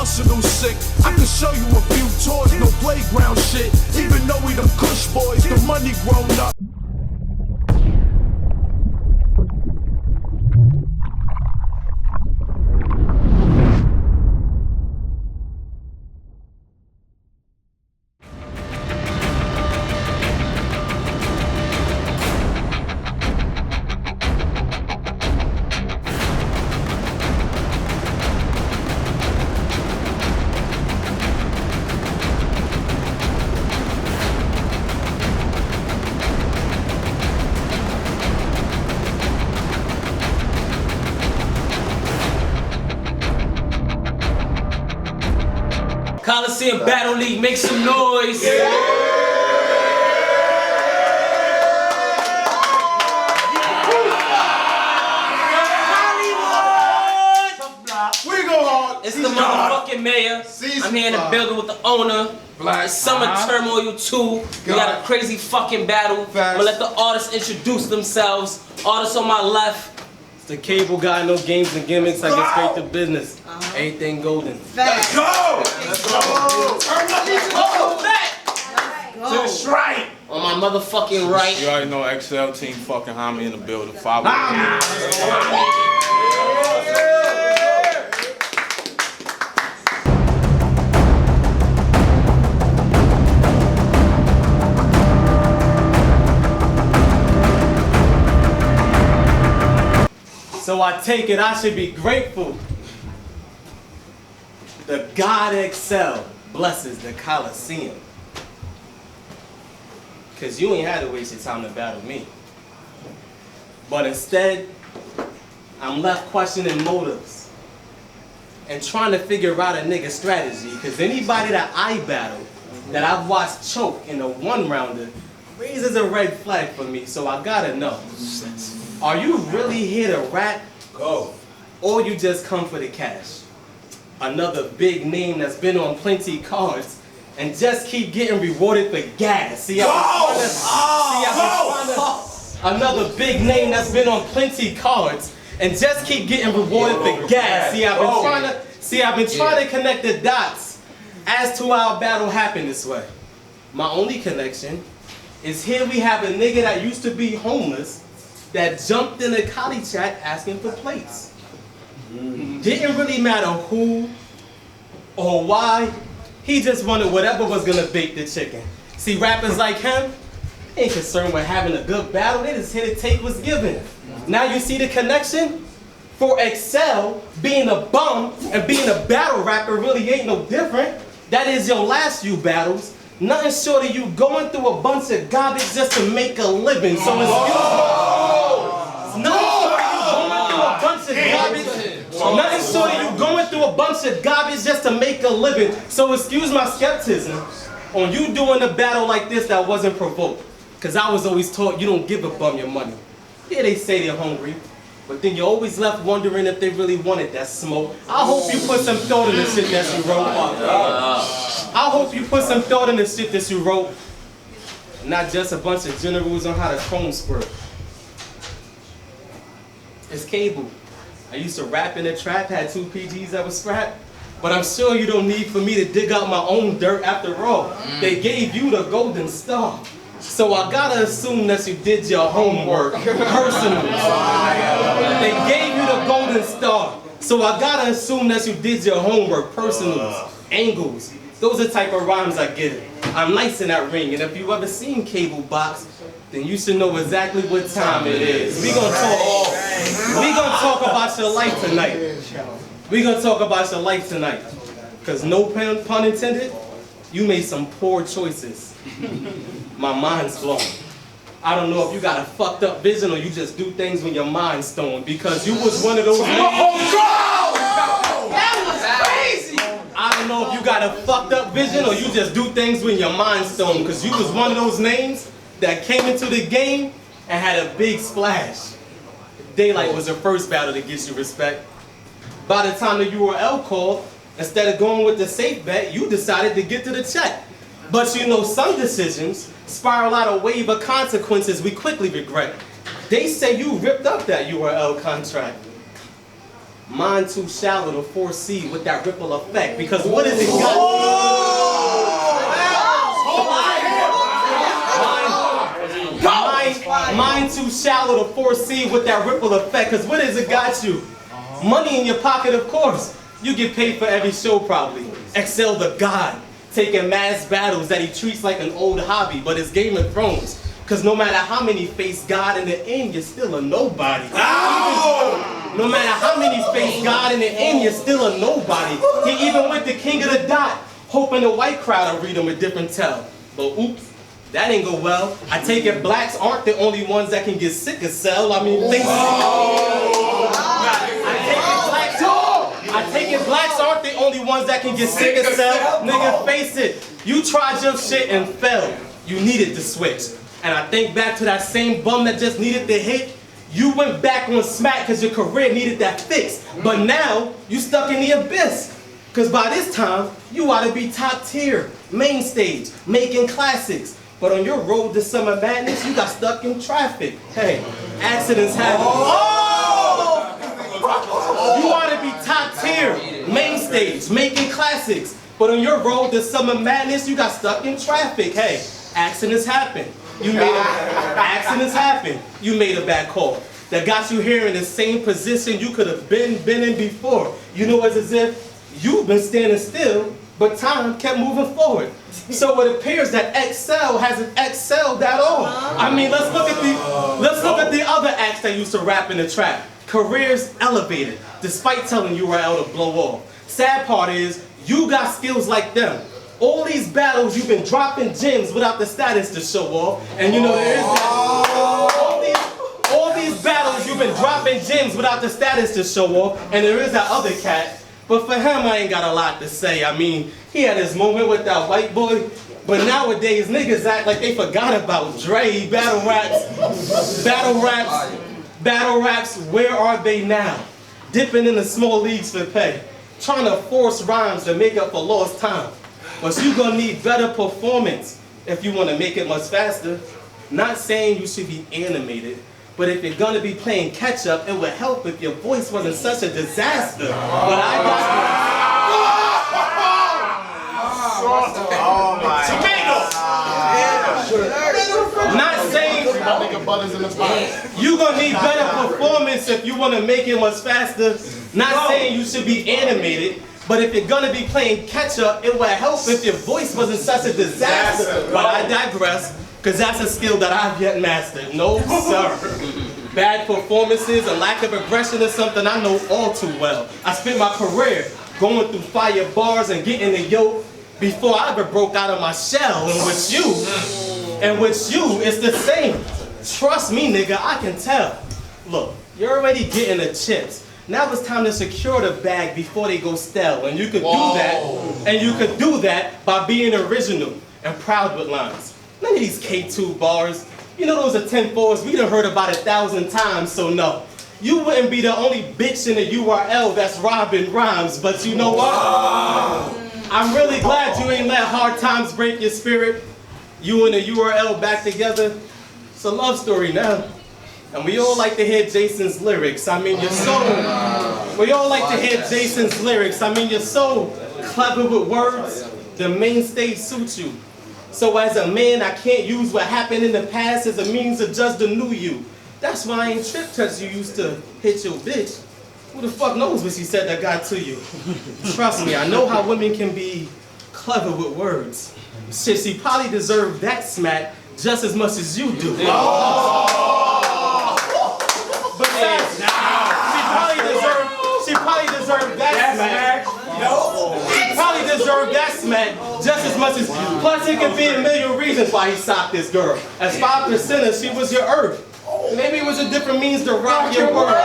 arsenal sick. I can show you a few toys, no playground shit. Even though we them Kush boys, the money grown up. Colosseum Battle League, make some noise. Yeah. We go hard. It's the motherfucking mayor. I'm here in the building with the owner. Summer Turmoil 2. We got a crazy fucking battle. I'm gonna let the artists introduce themselves. Artists on my left. It's the cable guy, no games and gimmicks. I get straight to business. Everything golden. Let's go! Let's go! To the shrine! On my motherfucking right. You already know Xcel team fucking homie in the building. So I take it I should be grateful. The God Xcel blesses the Colosseum. Cause you ain't had to waste your time to battle me. But instead, I'm left questioning motives and trying to figure out a nigga strategy. Cause anybody that I battle, that I've watched choke in a one-rounder, raises a red flag for me, so I gotta know. Are you really here to rap? Go. Or you just come for the cash? Another big name that's been on plenty cards and just keep getting rewarded for gas. See, another big name that's been on plenty cards and just keep getting rewarded for gas. See, I've been trying to connect the dots as to how our battle happened this way. My only connection is here we have a nigga that used to be homeless that jumped in the Collie chat asking for plates. Didn't really matter who or why, he just wanted whatever was gonna bake the chicken. See, rappers like him ain't concerned with having a good battle, they just here to take what's given. Now you see the connection? For Xcel, being a bum and being a battle rapper really ain't no different. That is your last few battles. Nothing short of you going through a bunch of garbage just to make a living. So excuse me. Nothing short of you going through a bunch of garbage. Nothing short of you going through a bunch of garbage just to make a living. So excuse my skepticism on you doing a battle like this that wasn't provoked. Cause I was always taught you don't give a bum your money. Yeah, they say they're hungry, but then you're always left wondering if they really wanted that smoke. I hope you put some thought in the shit that you wrote. I hope you put some thought in the shit that you wrote. Not just a bunch of generals on how to chrome squirt. It's cable. I used to rap in the trap, had 2 PGs that was scrapped. But I'm sure you don't need for me to dig out my own dirt after all. They gave you the golden star. So I gotta assume that you did your homework personally. They gave you the golden star. So I gotta assume that you did your homework personally. Angles. Those are the type of rhymes I get. I'm nice in that ring. And if you ever seen Cable Box, then you should know exactly what time it is. We gonna talk about your life tonight. We gonna talk about your life tonight. Cause no pun intended, you made some poor choices. My mind's blown. I don't know if you got a fucked up vision or you just do things when your mind's stoned. Because you was one of those That was crazy! I don't know if you got a fucked up vision or you just do things when your mind's stoned. Because you was one of those names that came into the game and had a big splash. Daylight was the first battle to get you respect. By the time the URL called, instead of going with the safe bet, you decided to get to the check. But you know some decisions spiral out a wave of consequences we quickly regret. They say you ripped up that URL contract. Mind too shallow to foresee with that ripple effect. Because what is it got? Mind too shallow to foresee with that ripple effect. Because what has it got you? Money in your pocket, of course. You get paid for every show probably. Xcel the God, taking mass battles that he treats like an old hobby, but it's Game of Thrones. Because no matter how many face God in the end, you're still a nobody. No matter how many face God in the end, you're still a nobody. He even went to King of the Dot, hoping the white crowd will read him a different tell. But oops, that ain't go well. I take it blacks aren't the only ones that can get sick of Xcel. I mean, things. I take it blacks aren't the only ones that can get sick of Xcel. Nigga, face it. You tried your shit and failed. You needed to switch. And I think back to that same bum that just needed the hit. You went back on smack because your career needed that fix. But now, you stuck in the abyss. Because by this time, you ought to be top tier, main stage, making classics. But on your road to Summer Madness, you got stuck in traffic. Hey, accidents happen. You ought to be top tier, main stage, making classics. But on your road to Summer Madness, you got stuck in traffic. Hey, accidents happen. Accidents happen. You made a bad call that got you here in the same position you could have been in before. You know, it's as if you've been standing still, but time kept moving forward. So it appears that Xcel hasn't excelled at all. I mean, let's look at the other acts that used to rap in the trap. Careers elevated, despite telling URL to blow off. Sad part is, you got skills like them. All these battles, you've been dropping gems without the status to show off. And you know, there is that. All these battles, you've been dropping gems without the status to show off. And there is that other cat. But for him, I ain't got a lot to say. I mean, he had his moment with that white boy. But nowadays, niggas act like they forgot about Dre, battle raps, where are they now? Dipping in the small leagues for pay. Trying to force rhymes to make up for lost time. But you gonna need better performance if you wanna make it much faster. Not saying you should be animated, but if you're gonna be playing catch up, it would help if your voice wasn't such a disaster. But I got not saying you gonna need better performance if you wanna make it much faster. Not saying you should be animated. But if you're gonna be playing catch up, it would help if your voice wasn't such a disaster. But I digress, because that's a skill that I've yet mastered. No, sir. Bad performances and lack of aggression is something I know all too well. I spent my career going through fire bars and getting the yoke before I ever broke out of my shell. And with you, it's the same. Trust me, nigga, I can tell. Look, you're already getting the chips. Now it's time to secure the bag before they go stale. And you could do that by being original and proud with lines. None of these K2 bars. You know those are 10-4s we done heard about 1,000 times, so no. You wouldn't be the only bitch in the URL that's robbing rhymes, but you know what? I'm really glad you ain't let hard times break your spirit. You and the URL back together. It's a love story now. And we all like to hear Jason's lyrics. I mean, you're so... We all like to hear Jason's lyrics. I mean, you're so clever with words. The main stage suits you. So as a man, I can't use what happened in the past as a means to judge the new you. That's why I ain't tripped because you used to hit your bitch. Who the fuck knows what she said that got to you? Trust me, I know how women can be clever with words. Shit, she probably deserved that smack just as much as you do. Besides, she probably deserved that smack. She probably deserved that smack just as much as you. Plus, it could be a million reasons why he socked this girl. As 5%, she was your earth. Maybe it was a different means to rock your world.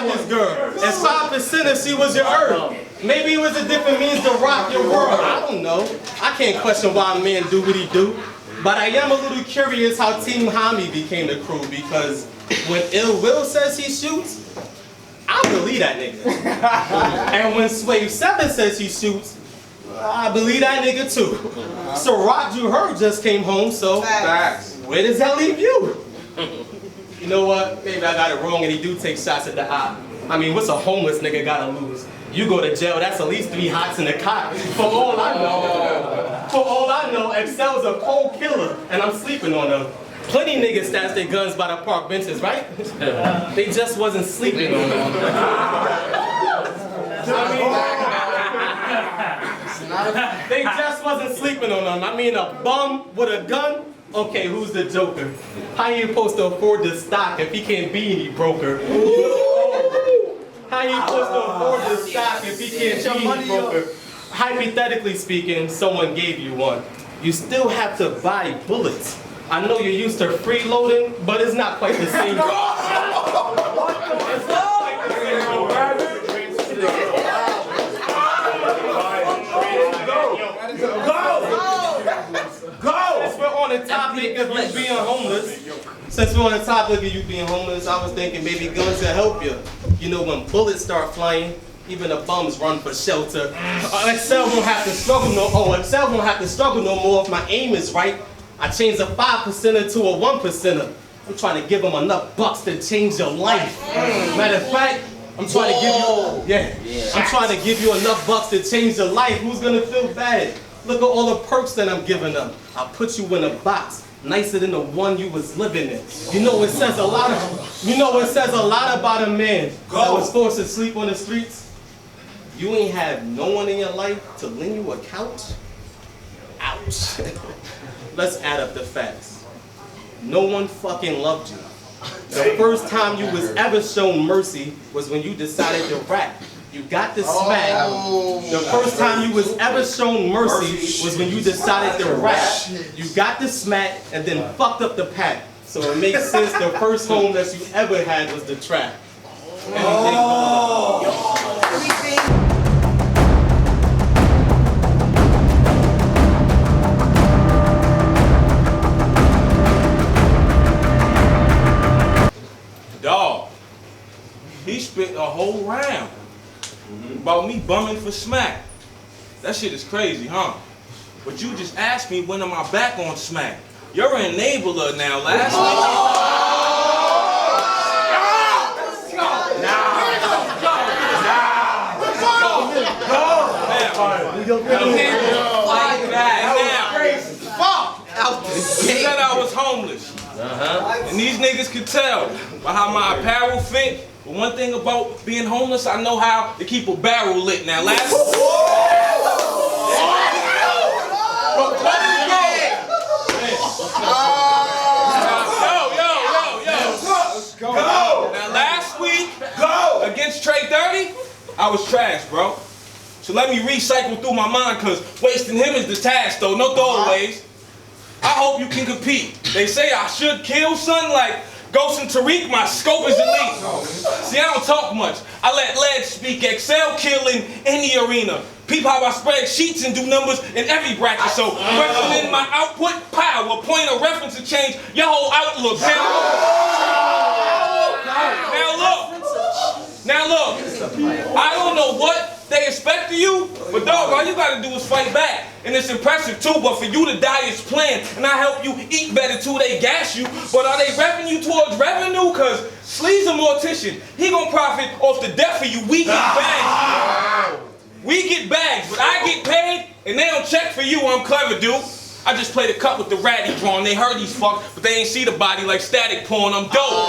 This girl. As 5% she was your earth. Maybe it was a different means to rock your world. I don't know. I can't question why a man do what he do. But I am a little curious how Team Hami became the crew, because when Ill Will says he shoots, I believe that nigga. And when Swave 7 says he shoots, I believe that nigga too. So Rock, you heard, just came home, so where does that leave you? You know what? Maybe I got it wrong and he do take shots at the eye. I mean, what's a homeless nigga gotta lose? You go to jail, that's at least 3 hots in the cot. For all I know, Xcel's a cold killer and I'm sleeping on them. Plenty niggas stash their guns by the park benches, right? They just wasn't sleeping on them. They just wasn't sleeping on them. I mean, a bum with a gun? Okay, who's the joker? How you supposed to afford the stock if he can't be any broker? How you supposed to afford the stock if he can't be any broker? Hypothetically speaking, someone gave you one. You still have to buy bullets. I know you're used to freeloading, but it's not quite the same. Since we're on the topic of you being homeless, I was thinking maybe guns will help you. You know, when bullets start flying, even the bums run for shelter. Xcel won't have to struggle no more if my aim is right. I changed a 5%er to a 1%er. I'm trying to give them enough bucks to change your life. Matter of fact, I'm trying to give you enough bucks to change your life. Who's gonna feel bad? Look at all the perks that I'm giving them. I'll put you in a box, nicer than the one you was living in. You know it says a lot about a man that was forced to sleep on the streets. You ain't have no one in your life to lend you a couch? Ouch. Let's add up the facts. No one fucking loved you. The first time you was ever shown mercy was when you decided to rap. You got the smack. The first time you was ever shown mercy was when you decided to rap. You got the smack and then fucked up the pack. So it makes sense the first home that you ever had was the trap. Dog, he spit a whole round about me bumming for smack. That shit is crazy, huh? But you just asked me when am I back on smack. You're an enabler now. Last You said I was homeless. And these niggas could tell by how my apparel fit. But one thing about being homeless, I know how to keep a barrel lit. Now last Now last week, against Trey 30, I was trash, bro. So let me recycle through my mind, cause wasting him is the task though, no throwaways. I hope you can compete. They say I should kill, son, like Ghost and Tariq, my scope is elite. See, I don't talk much. I let lead speak. Xcel kill in any arena. Peep how I spread sheets and do numbers in every bracket. So questioning my output, power, point of reference to change your whole outlook. Now look, I don't know what they expect of you, but dog, all you gotta do is fight back. And it's impressive too, but for you to die is planned. And I help you eat better too, they gas you. But are they repping you towards revenue? Cause Slee's a mortician. He gon' profit off the death of you. We get bags. We get bags, but I get paid and they don't check for you. I'm clever, dude. I just played a cut with the ratty drawn. They heard these fucks, but they ain't see the body like static porn. I'm dope.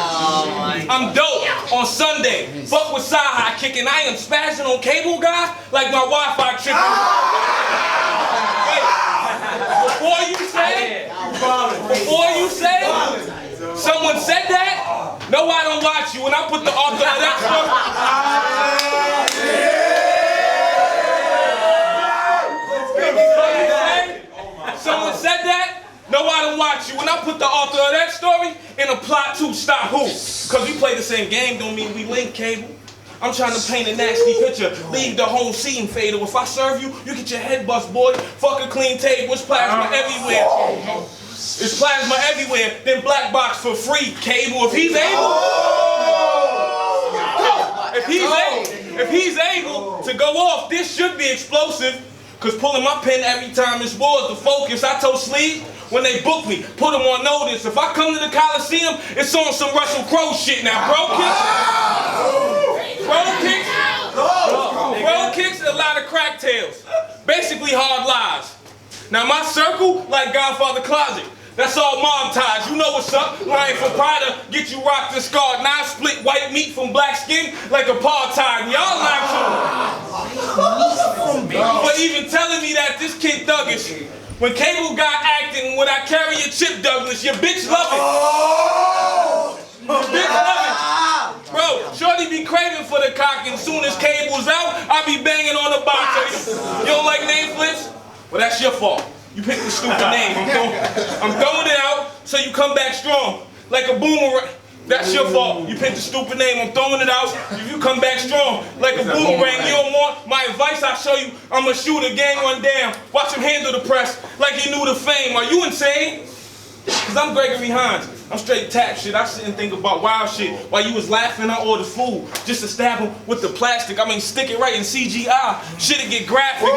I'm dope on Sunday. Fuck with side-high kicking. I am spazzing on cable guys like my Wi-Fi tripping. Before you say, someone said that, no, I don't watch you. When I put the author of that Someone said that? No, I don't watch you. When I put the author of that story in a plot to stop who? Cause we play the same game, don't mean we link, cable. I'm trying to paint a nasty picture, leave the whole scene fatal. If I serve you, you get your head bust, boy. Fuck a clean table, it's plasma everywhere. It's plasma everywhere, then black box for free, cable. If he's able, if If he's able to go off, this should be explosive. Cause pulling my pen every time is more the focus. I told Sleeve when they book me, put them on notice. If I come to the Colosseum, it's on some Russell Crowe shit now. Bro kicks, a lot of crack tales. Basically hard lies. Now my circle, like Godfather Closet. That's all mom ties. You know what's up. Ryan from Prada, get you rocked and scarred. Now I split white meat from black skin like apartheid. Y'all like for even telling me that this kid thuggish. When Cable got acting, would I carry a Chip Douglas? Your bitch love it. Your bitch love it. Bro, Shorty be craving for the cock, and soon as Cable's out, I be banging on the box. You don't like name flips? Well, that's your fault. You picked the stupid name. I'm throwing it out so you come back strong. Like a boomerang. That's your fault. You picked the stupid name. I'm throwing it out. If you come back strong, like a boomerang, you don't want my advice. I show you. I'ma shoot a gang one down. Watch him handle the press like he knew the fame. Are you insane? Cause I'm Gregory Hines. I'm straight tap shit. I sit and think about wild shit. While you was laughing, I ordered food just to stab him with the plastic. I mean, stick it right in CGI. Shit'll get graphic.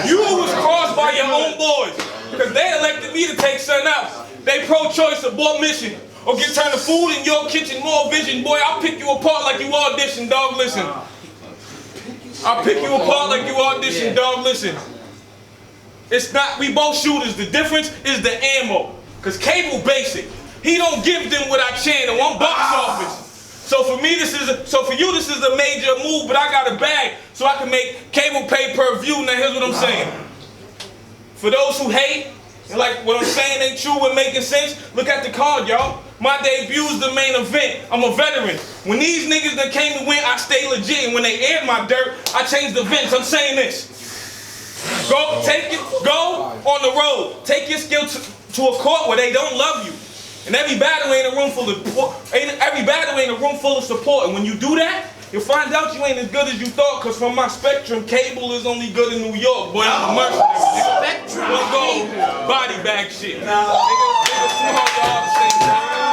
You was crossed by your own boys, because they elected me to take son out. They pro-choice abort mission, or get turned to food in your kitchen, more vision. Boy, I'll pick you apart like you audition, dog, listen. I'll pick you apart like you audition, dog, listen. It's not, we both shooters, the difference is the ammo. Because Cable basic, he don't give them what I channel, I'm box office. So for me, this is a major move, but I got a bag so I can make Cable pay per view. Now here's what I'm saying. For those who hate, and like what I'm saying ain't true and making sense, look at the card, y'all. My debut's the main event. I'm a veteran. When these niggas that came to win, I stay legit. And when they aired my dirt, I changed the vents. I'm saying this. Go on the road. Take your skill to a court where they don't love you. And every battle ain't a room full of support. And when you do that, you'll find out you ain't as good as you thought. Cause from my spectrum, Cable is only good in New York. Boy, I'm a mercenary. Spectrum. Body bag shit. Nigga small, y'all at the same time.